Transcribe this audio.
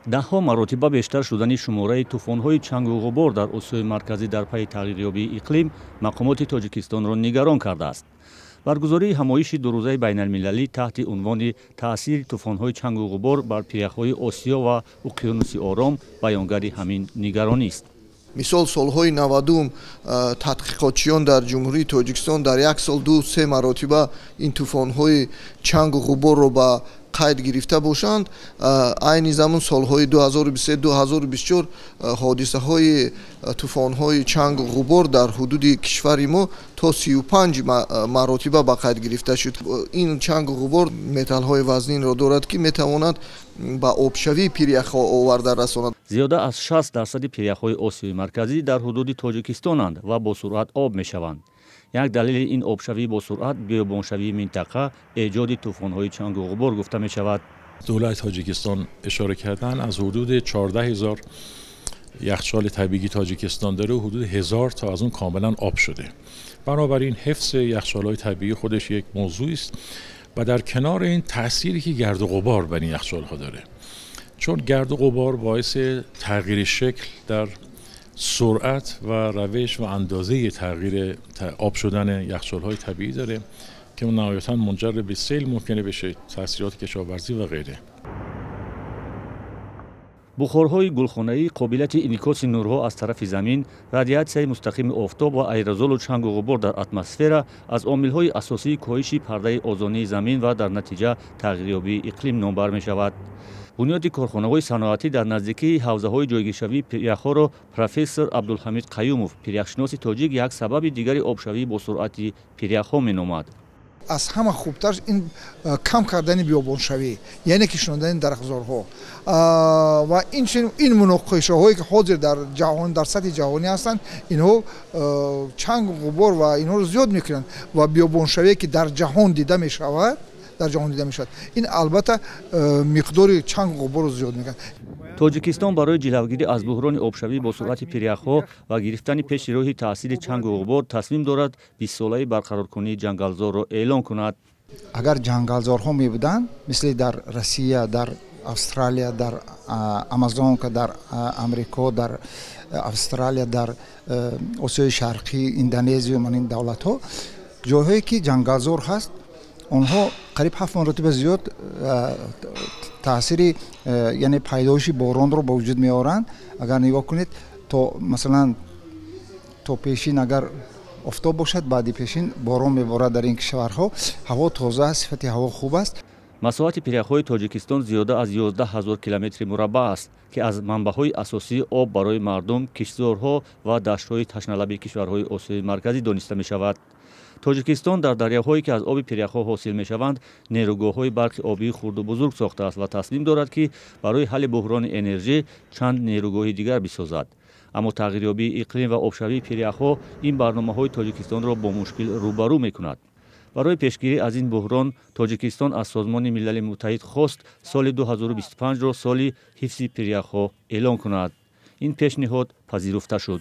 даҳҳо маротиба бештар шудани шумораи тӯфонҳои чангу ғубор дар Осиёи марказӣ дар пайи тағйирёбии иқлим мақомоти Тоҷикистонро нигарон кардааст. баргузории ҳамоиши дурӯзаи байналмилалӣ таҳти унвони таъсири тӯфонҳои чангу ғубор бар пиряхҳои Осиё ва Уқёнуси Ором баёнгари ҳамин нигаронист. мисол солҳои 90 тадқиқотчиён дар ҷумҳурии Тоҷикистон дар як сол 2-3 маротиба ин тӯфонҳои чангу ғуборро ба қайд гирифта бошанд. айни замон солҳои 2023-2024 ҳодисаҳои тӯфонҳои чангу ғубор дар ҳудуди кишвари мо то 35 маротиба ба қайд гирифта шуд. ин чангу ғубор металлҳои вазнинро дорад ки метавонад ба обшавии пиряхҳо оварда расонад. зиёда аз 60% пиряхҳои Осиёи марказӣ дар ҳудуди Тоҷикистонанд ва бо суръат об мешаванд. як далели ин обшавӣ бо суръат биёбоншавии минтақа эҷоди тӯфонҳои чангу ғубор гуфта мешавад. دولت تاجیکستان اشاره کردن از حدود 14,000 یخچال طبیعی تاجیکستان داره و حدود 1000 تا از اون کاملا آب شده. بنابراین حفظ یخچال‌های طبیعی خودش یک موضوعی است و در کنار این تأثیری که گرد و غبار بر این یخچال‌ها داره. چون گرد و غبار باعث تغییر شکل در سرعت و روش و اندازه تغییر آب شدن یخچال‌های طبیعی داره که نهایتاً منجر به سیل ممکنه بشه، تاثیرات کشاورزی و غیره. бухорҳои гулхонаӣ қобилияти инъикоси нурҳо аз тарафи замин, радиатсияи мустақими офтоб ва аэрозолу чангу ғубор дар атмосфера аз омилҳои асосии коҳиши пардаи озонии замин ва дар натиҷа тағйирёбии иқлим номбар мешавад. бунёди корхонаҳои саноатӣ дар наздикии ҳавзаҳои ҷойгиршавии пиряхҳоро профессор Абдулҳамид Қаюмов, пиряхшиноси тоҷик, як сабаби дигари обшавии бо суръати пиряхҳо меномад. аз ҳама хубтар ин кам кардани биёбоншавӣ, яъне ки шунодани дарахтзорҳо ва ин муноқишаҳое ки ҳозир дар ҷаҳон, дар сатҳи ҷаҳонӣ ҳастанд, инҳо чангу ғубор ва инҳоро зиёд мекунанд ва биёбоншавие ки дар ҷаҳон дида мешавад, ин албатта миқдори чангу ғуборро зиёд мекунад. тоҷикистон барои ҷилавгирӣ аз буҳрони обшавӣ бо суръати пиряхҳо ва гирифтани пеши роҳи таъсири чангу ғубор тасмим дорад 20-солаи барқароркунии ҷангалзорро эълон кунад. агар ҷангалзорҳо мебуданд, мисли дар Россия, дар Австралия, дар Амазонка, дар Амрико, дар Австралия, дар Осиёи Шарқӣ, Индонезия, манин давлатҳо, ҷойҳое ки ҷангалзор ҳаст, онҳо қариб 7 маротиба зиёд таъсири яъне пайдоиши боронро ба вуҷуд меоранд. агар нигоҳ кунед, то масалан то пешин агар офтоб бошад, баъди пешин борон меборад дар ин кишварҳо, ҳаво тоза аст, сифати ҳаво хуб аст. масоҳати пиряхҳои Тоҷикистон зиёда аз 11 000 километри мураббаъ аст, ки аз манбаъҳои асосии об барои мардум, киштзорҳо ва даштҳои ташналаби кишварҳои Осиёи марказӣ дониста мешавад. тоҷикистон дар дарёҳое ки аз оби пиряхҳо ҳосил мешаванд, нерӯгоҳҳои барқи обии хурду бузург сохтааст ва тасмим дорад ки барои ҳалли буҳрони энержӣ чанд нерӯгоҳи дигар бисозад. аммо тағйирёбии иқлим ва обшавии пиряхҳо ин барномаҳои Тоҷикистонро бо мушкил рӯбарӯ мекунад. барои пешгирӣ аз ин буҳрон Тоҷикистон аз Созмони Милали Муттаҳид хост соли 2025-ро соли ҳифзи пиряхҳо эълон кунад. ин пешниҳод пазируфта шуд.